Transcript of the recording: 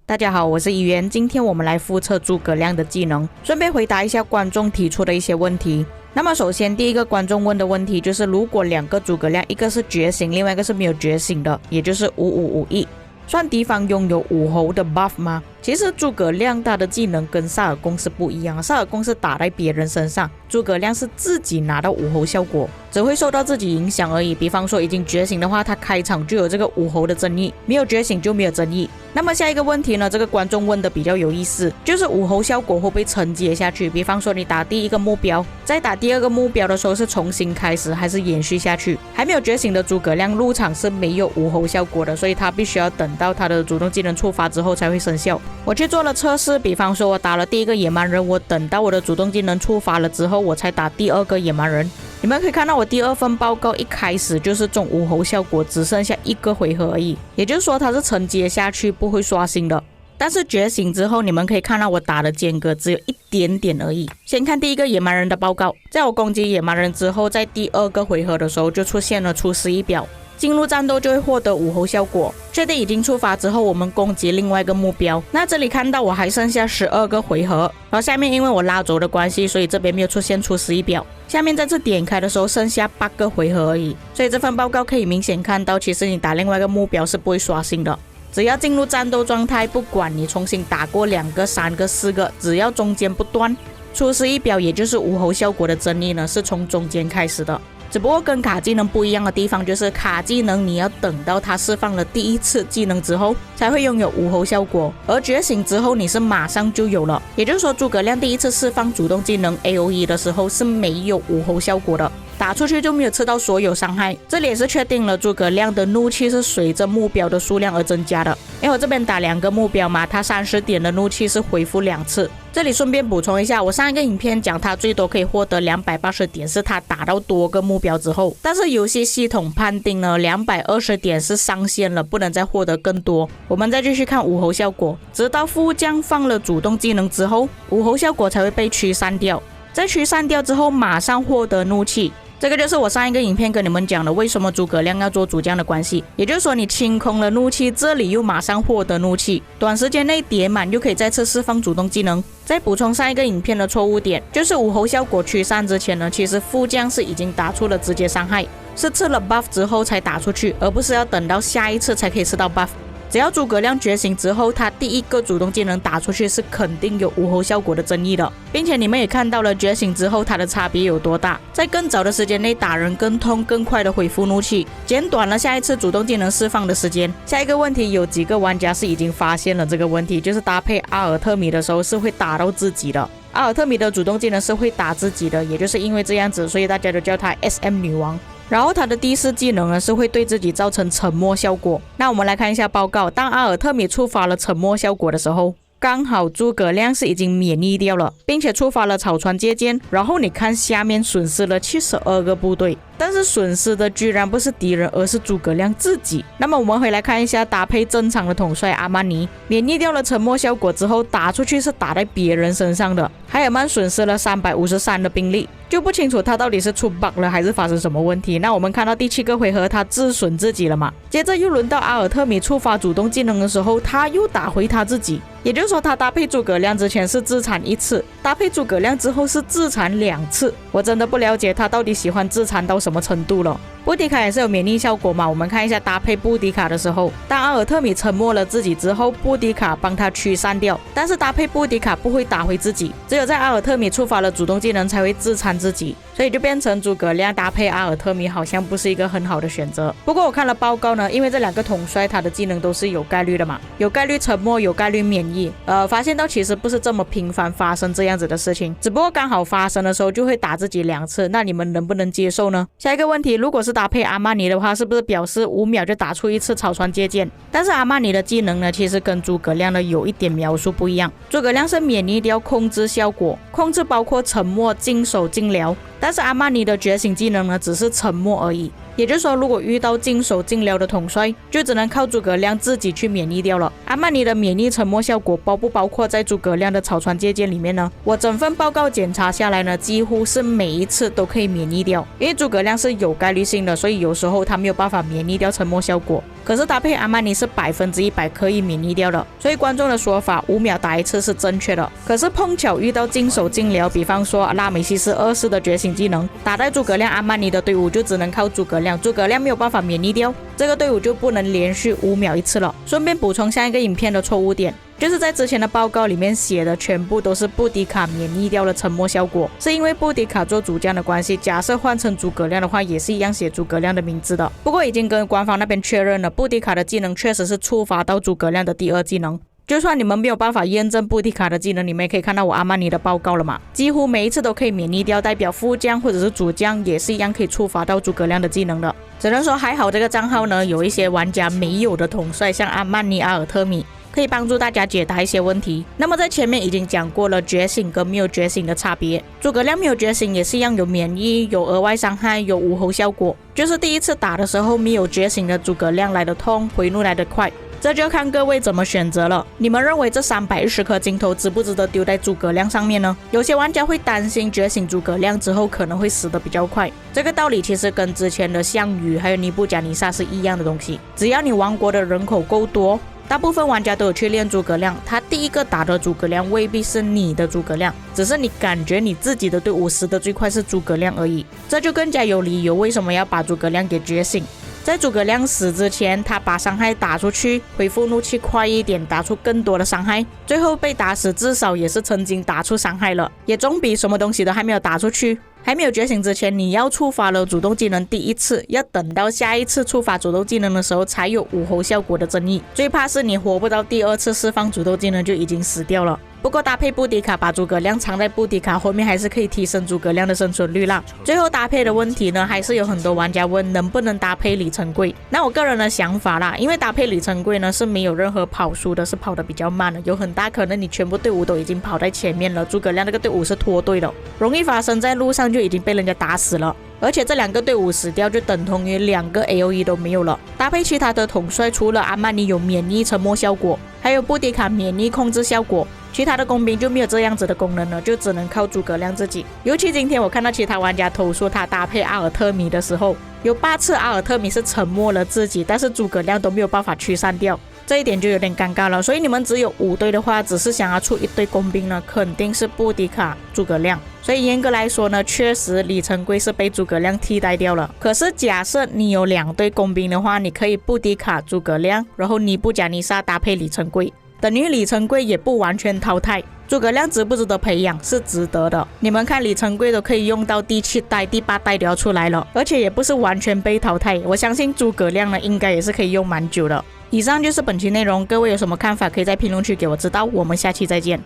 大家好，我是议员，今天我们来复测诸葛亮的技能，顺便回答一下观众提出的一些问题。那么首先第一个观众问的问题就是，如果两个诸葛亮，一个是觉醒，另外一个是没有觉醒的，也就是5551，算敌方拥有武侯的 buff 吗？其实诸葛亮他的技能跟萨尔贡是不一样的，萨尔贡是打在别人身上，诸葛亮是自己拿到武侯效果，只会受到自己影响而已。比方说已经觉醒的话，他开场就有这个武侯的争议，没有觉醒就没有争议。那么下一个问题呢，这个观众问的比较有意思，就是武侯效果会不会承接下去？比方说你打第一个目标，在打第二个目标的时候是重新开始还是延续下去？还没有觉醒的诸葛亮入场是没有武侯效果的，所以他必须要等到他的主动技能触发之后才会生效。我去做了测试，比方说我打了第一个野蛮人，我等到我的主动技能触发了之后，我才打第二个野蛮人。你们可以看到我第二份报告一开始就是中武侯效果，只剩下一个回合而已，也就是说它是承接下去不会刷新的。但是觉醒之后，你们可以看到我打的间隔只有一点点而已。先看第一个野蛮人的报告，在我攻击野蛮人之后，在第二个回合的时候就出现了出师一表，进入战斗就会获得武侯效果。确定已经触发之后，我们攻击另外一个目标。那这里看到我还剩下12个回合，然后下面因为我拉轴的关系，所以这边没有出现出师一表。下面再次点开的时候剩下8个回合而已，所以这份报告可以明显看到，其实你打另外一个目标是不会刷新的。只要进入战斗状态，不管你重新打过2个、3个、4个，只要中间不断，出师一表也就是武侯效果的争议呢，是从中间开始的。只不过跟卡技能不一样的地方，就是卡技能你要等到它释放了第一次技能之后才会拥有武侯效果，而觉醒之后你是马上就有了。也就是说诸葛亮第一次释放主动技能 AOE 的时候是没有武侯效果的，打出去就没有吃到所有伤害。这里也是确定了诸葛亮的怒气是随着目标的数量而增加的，因为我这边打2个目标嘛，他30点的怒气是回复2次。这里顺便补充一下，我上一个影片讲他最多可以获得280点，是他打到多个目标之后，但是游戏系统判定呢220点是上限了，不能再获得更多。我们再继续看武侯效果，直到副将放了主动技能之后，武侯效果才会被驱散掉，在驱散掉之后马上获得怒气。这个就是我上一个影片跟你们讲的为什么诸葛亮要做主将的关系，也就是说你清空了怒气，这里又马上获得怒气，短时间内叠满又可以再次释放主动技能。再补充上一个影片的错误点，就是武侯效果驱散之前呢，其实副将是已经打出了直接伤害，是吃了 buff 之后才打出去，而不是要等到下一次才可以吃到 buff。只要诸葛亮觉醒之后，他第一个主动技能打出去是肯定有武侯效果的争议的，并且你们也看到了觉醒之后它的差别有多大，在更早的时间内打人更痛更快的恢复怒气，减短了下一次主动技能释放的时间。下一个问题，有几个玩家是已经发现了这个问题，就是搭配阿尔特米的时候是会打到自己的，阿尔特米的主动技能是会打自己的，也就是因为这样子，所以大家都叫她 SM 女王。然后他的第4技能呢是会对自己造成沉默效果。那我们来看一下报告，当阿尔特米触发了沉默效果的时候，刚好诸葛亮是已经免疫掉了，并且触发了草船借箭，然后你看下面损失了72个部队，但是损失的居然不是敌人，而是诸葛亮自己。那么我们回来看一下搭配正常的统帅阿曼尼，免疫掉了沉默效果之后，打出去是打在别人身上的。海尔曼损失了353的兵力，就不清楚他到底是出 bug 了还是发生什么问题。那我们看到第7个回合他自损自己了嘛，接着又轮到阿尔特米触发主动技能的时候，他又打回他自己，也就是说他搭配诸葛亮之前是自残1次，搭配诸葛亮之后是自残2次。我真的不了解他到底喜欢自残到什么程度了。布迪卡也是有免疫效果嘛，我们看一下搭配布迪卡的时候，当阿尔特米沉默了自己之后，布迪卡帮他驱散掉，但是搭配布迪卡不会打回自己，只有在阿尔特米触发了主动技能才会自残自己，所以就变成诸葛亮搭配阿尔特米好像不是一个很好的选择。不过我看了报告呢，因为这2个统帅他的技能都是有概率的嘛，有概率沉默，有概率免疫，发现到其实不是这么频繁发生这样子的事情，只不过刚好发生的时候就会打自己2次，那你们能不能接受呢？下一个问题，如果是搭配阿曼尼的话，是不是表示5秒就打出1次草船借箭？但是阿曼尼的技能呢，其实跟诸葛亮的有一点描述不一样。诸葛亮是免疫掉控制效果，控制包括沉默、静守、静疗，但是阿曼尼的觉醒技能呢，只是沉默而已。也就是说，如果遇到静守静疗的统帅，就只能靠诸葛亮自己去免疫掉了。阿曼尼的免疫沉默效果包不包括在诸葛亮的草船借箭里面呢？我整份报告检查下来呢，几乎是每一次都可以免疫掉，因为诸葛亮是有概率性的，所以有时候他没有办法免疫掉沉默效果。可是搭配阿曼尼是100%可以免疫掉的，所以观众的说法5秒打一次是正确的。可是碰巧遇到近手近疗，比方说拉美西斯2世的觉醒技能，打在诸葛亮阿曼尼的队伍就只能靠诸葛亮，诸葛亮没有办法免疫掉，这个队伍就不能连续5秒一次了。顺便补充下一个影片的错误点，就是在之前的报告里面写的全部都是布迪卡免疫掉了沉默效果，是因为布迪卡做主将的关系，假设换成诸葛亮的话也是一样写诸葛亮的名字的。不过已经跟官方那边确认了，布迪卡的技能确实是触发到诸葛亮的第2技能。就算你们没有办法验证布迪卡的技能，你们也可以看到我阿曼尼的报告了嘛，几乎每一次都可以免疫掉，代表副将或者是主将也是一样可以触发到诸葛亮的技能的。只能说还好这个账号呢有一些玩家没有的统帅，像阿曼尼、阿尔特米，可以帮助大家解答一些问题。那么在前面已经讲过了觉醒跟没有觉醒的差别，诸葛亮没有觉醒也是一样有免疫、有额外伤害、有武侯效果，就是第一次打的时候没有觉醒的诸葛亮来得痛，回怒来得快。这就看各位怎么选择了。你们认为这310颗金头值不值得丢在诸葛亮上面呢？有些玩家会担心觉醒诸葛亮之后可能会死得比较快，这个道理其实跟之前的项羽还有尼布甲尼撒是一样的东西。只要你王国的人口够多，大部分玩家都有去练诸葛亮，他第一个打的诸葛亮未必是你的诸葛亮，只是你感觉你自己的队伍死的最快是诸葛亮而已。这就更加有理由为什么要把诸葛亮给觉醒。在诸葛亮死之前，他把伤害打出去，恢复怒气快一点，打出更多的伤害，最后被打死至少也是曾经打出伤害了，也总比什么东西都还没有打出去，还没有觉醒之前你要触发了主动技能第一次，要等到下一次触发主动技能的时候才有武侯效果的争议。最怕是你活不到第2次释放主动技能就已经死掉了。不过搭配布迪卡把诸葛亮藏在布迪卡后面，还是可以提升诸葛亮的生存率啦。最后搭配的问题呢，还是有很多玩家问能不能搭配李成桂。那我个人的想法啦，因为搭配李成桂呢是没有任何跑输的，是跑得比较慢的，有很大可能你全部队伍都已经跑在前面了，诸葛亮这个队伍是脱队的，容易发生在路上就已经被人家打死了。而且这2个队伍死掉就等同于2个 AOE 都没有了。搭配其他的统帅，除了阿曼尼有免疫沉默效果，还有布迪卡免疫控制效果，其他的工兵就没有这样子的功能了，就只能靠诸葛亮自己。尤其今天我看到其他玩家投诉他搭配阿尔特米的时候，有8次阿尔特米是沉默了自己，但是诸葛亮都没有办法驱散掉，这一点就有点尴尬了。所以你们只有5队的话，只是想要出1队工兵呢，肯定是布迪卡、诸葛亮。所以严格来说呢，确实李成桂是被诸葛亮替代掉了。可是假设你有2队工兵的话，你可以布迪卡、诸葛亮，然后尼布甲尼撒搭配李成桂，等于李成桂也不完全淘汰。诸葛亮值不值得培养？是值得的。你们看李成桂都可以用到第7代、第8代都要出来了，而且也不是完全被淘汰。我相信诸葛亮呢，应该也是可以用蛮久的。以上就是本期内容，各位有什么看法可以在评论区给我知道，我们下期再见。